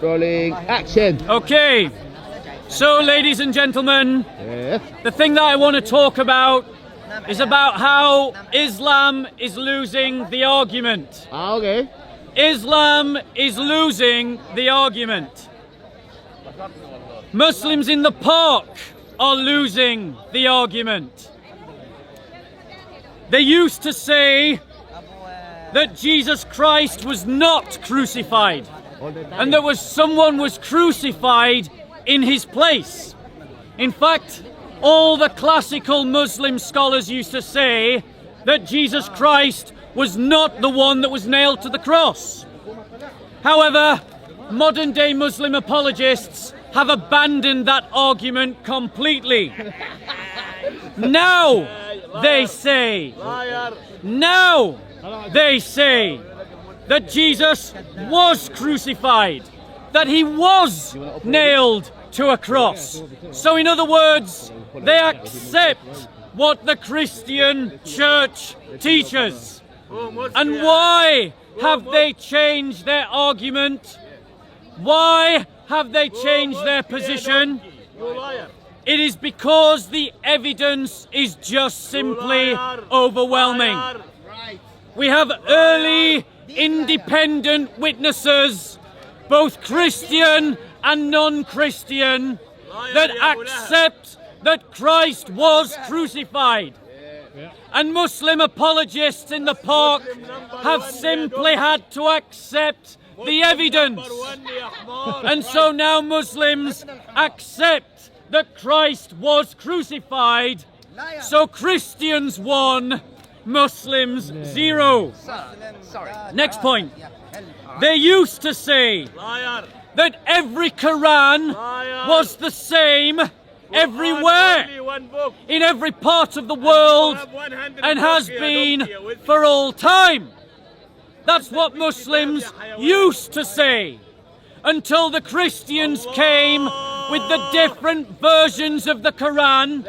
Rolling action. Okay, so ladies and gentlemen, the thing that I want to talk about is about how Islam is losing the argument. Okay. Islam is losing the argument. Muslims in the park are losing the argument. They used to say that Jesus Christ was not crucified and that someone was crucified in his place. In fact, all the classical Muslim scholars used to say that Jesus Christ was not the one that was nailed to the cross. However, modern day Muslim apologists have abandoned that argument completely. Now they say that Jesus was crucified, that he was nailed to a cross. So in other words, they accept what the Christian church teaches. And why have they changed their argument? Why have they changed their position? It is because the evidence is just simply overwhelming. We have early independent witnesses, both Christian and non-Christian, that accept that Christ was crucified. And Muslim apologists in the park have simply had to accept the evidence. And so now Muslims accept that Christ was crucified. So Christians won, Muslims 0. Next point. They used to say that every Quran was the same everywhere, in every part of the world, and has been for all time. That's what Muslims used to say, until the Christians came with the different versions of the Quran,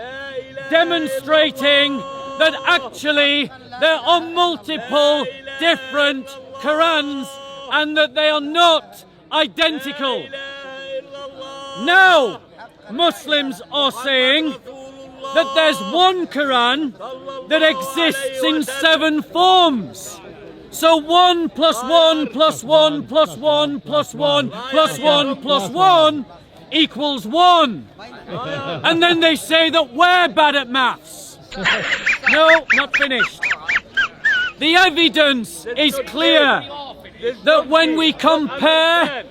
demonstrating that actually there are multiple different Qurans and that they are not identical. Now, Muslims are saying that there's one Quran that exists in 7 forms. So 1 plus 1 plus 1 plus 1 plus 1 plus 1 plus 1 equals 1. And then they say that we're bad at maths. No, not finished. The evidence is clear that when we compare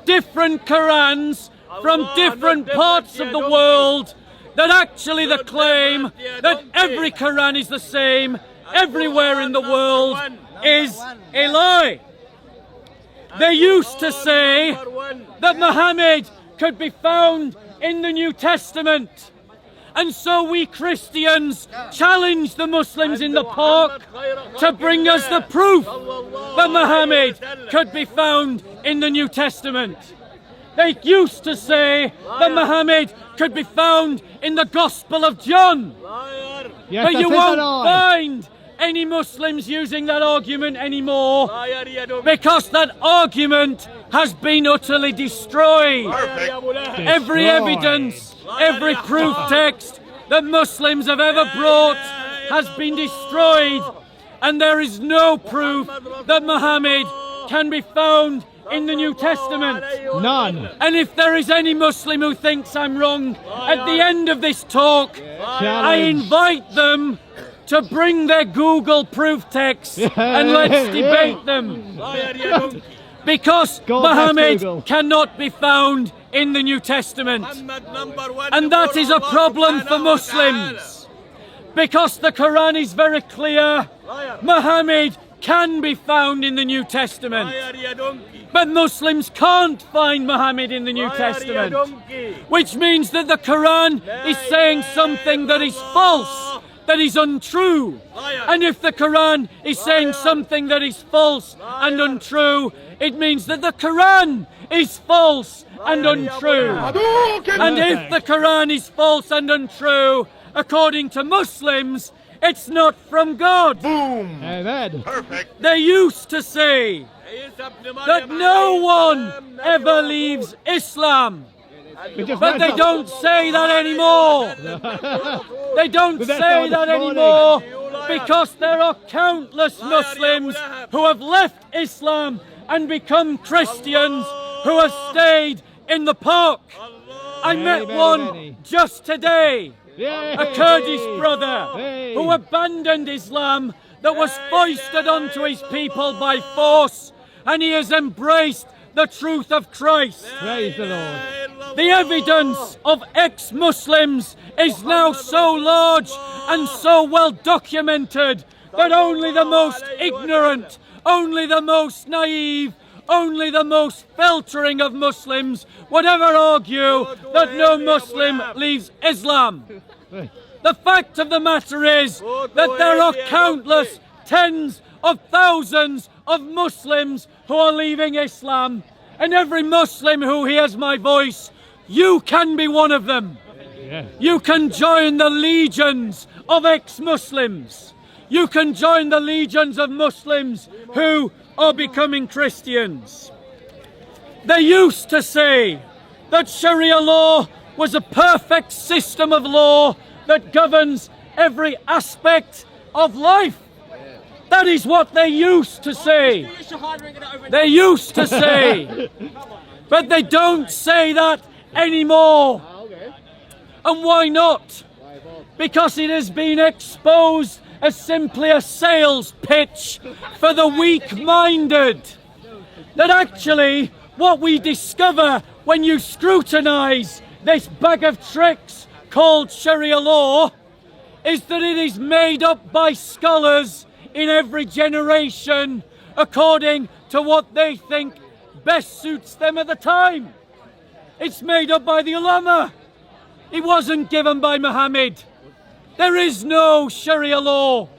different Qurans from different parts of the world, that actually the claim that every Quran is the same everywhere in the world is a lie. They used to say that Muhammad could be found in the New Testament. And so we Christians challenge the Muslims in the park to bring us the proof that Muhammad could be found in the New Testament. They used to say that Muhammad could be found in the Gospel of John. But you won't find any Muslims using that argument anymore, because that argument has been utterly destroyed. Every evidence, every proof text that Muslims have ever brought has been destroyed, and there is no proof that Muhammad can be found in the New Testament. None. And if there is any Muslim who thinks I'm wrong, at the end of this talk, I invite them to bring their Google proof texts and let's debate them. Because Muhammad cannot be found in the New Testament. And that is a problem for Muslims. Because the Quran is very clear, Muhammad can be found in the New Testament. But Muslims can't find Muhammad in the New Testament. Which means that the Quran is saying something that is false, that is untrue. And if the Quran is saying something that is false and untrue, it means that the Quran is false and untrue. And if the Quran is false and untrue, according to Muslims, it's not from God. Boom. Amen. Perfect. They used to say that no one ever leaves Islam. But they don't say that anymore. They don't say that anymore because there are countless Muslims who have left Islam and become Christians who have stayed in the park. I met one just today, a Kurdish brother who abandoned Islam that was foisted onto his people by force, and he has embraced the truth of Christ. Praise the Lord. The evidence of ex-Muslims is now so large and so well documented that only the most ignorant, only the most naive, only the most filtering of Muslims would ever argue that no Muslim leaves Islam. The fact of the matter is that there are countless tens of thousands of Muslims who are leaving Islam, and every Muslim who hears my voice, you can be one of them. You can join the legions of ex-Muslims. You can join the legions of Muslims who are becoming Christians. They used to say that Sharia law was a perfect system of law that governs every aspect of life. That is what they used to say. They used to say. But they don't say that anymore. And why not? Because it has been exposed as simply a sales pitch for the weak-minded. That actually what we discover when you scrutinise this bag of tricks called Sharia law is that it is made up by scholars in every generation according to what they think best suits them at the time. It's made up by the ulama. It wasn't given by Muhammad. There is no Sharia law.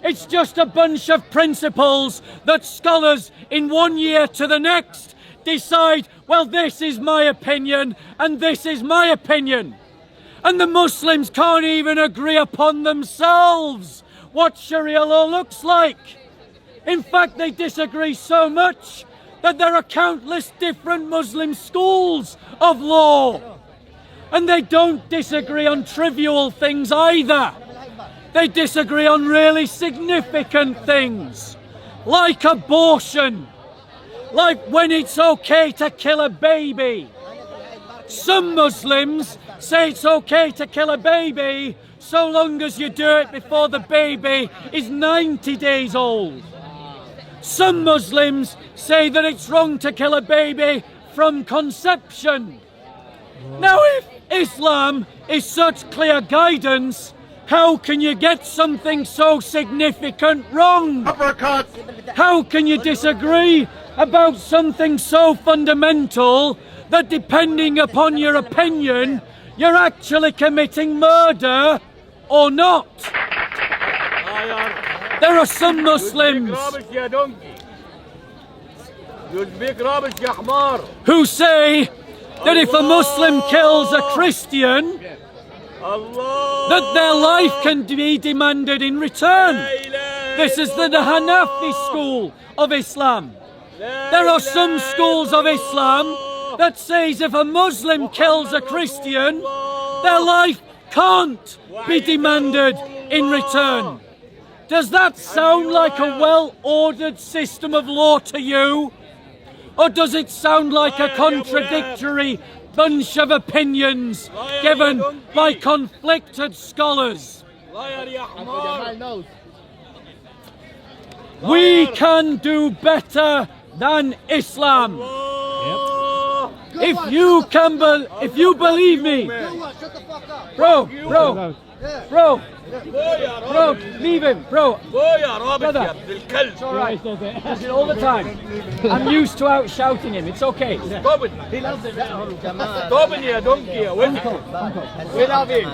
It's just a bunch of principles that scholars in one year to the next decide, well, this is my opinion and this is my opinion. And the Muslims can't even agree upon themselves what Sharia law looks like. In fact, they disagree so much that there are countless different Muslim schools of law. And they don't disagree on trivial things either. They disagree on really significant things, like abortion, like when it's okay to kill a baby. Some Muslims say it's okay to kill a baby so long as you do it before the baby is 90 days old. Some Muslims say that it's wrong to kill a baby from conception. Now, if Islam is such clear guidance, how can you get something so significant wrong? How can you disagree about something so fundamental that, depending upon your opinion, you're actually committing murder or not? There are some Muslims who say that if a Muslim kills a Christian, that their life can be demanded in return. This is the Hanafi school of Islam. There are some schools of Islam that says if a Muslim kills a Christian, their life can't be demanded in return. Does that sound like a well-ordered system of law to you? Or does it sound like a contradictory bunch of opinions given by conflicted scholars? We can do better than Islam. If you believe me, bro, leave him, bro. Brother, it's all right. Does it all the time. I'm used to out shouting him. It's okay. Stop it. He loves it. Stop it, you donkey. Uncle. We love him.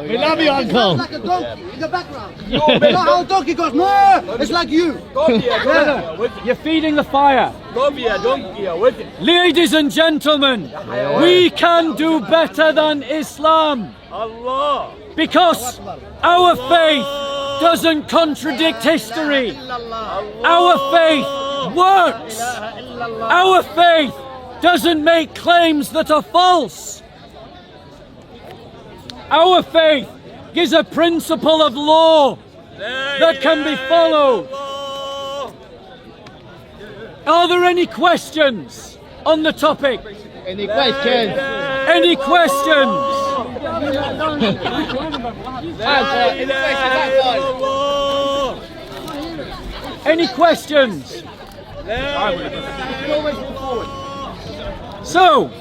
We love you, Uncle. Like a donkey in the background. You know how a donkey goes, no, it's like you. Brother, you're feeding the fire. Donkey. Ladies and gentlemen, we can do better than Islam. Allah. Because our faith doesn't contradict history. Our faith works. Our faith doesn't make claims that are false. Our faith is a principle of law that can be followed. Are there any questions on the topic? Any questions? Any questions? Any questions? So,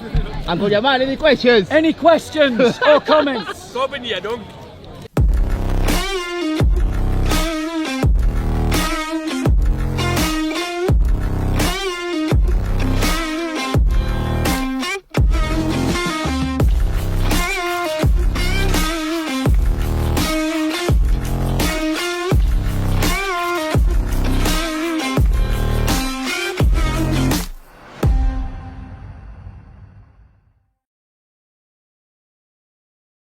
Uncle Jamal, any questions? any questions or comments? Stop in here, don't.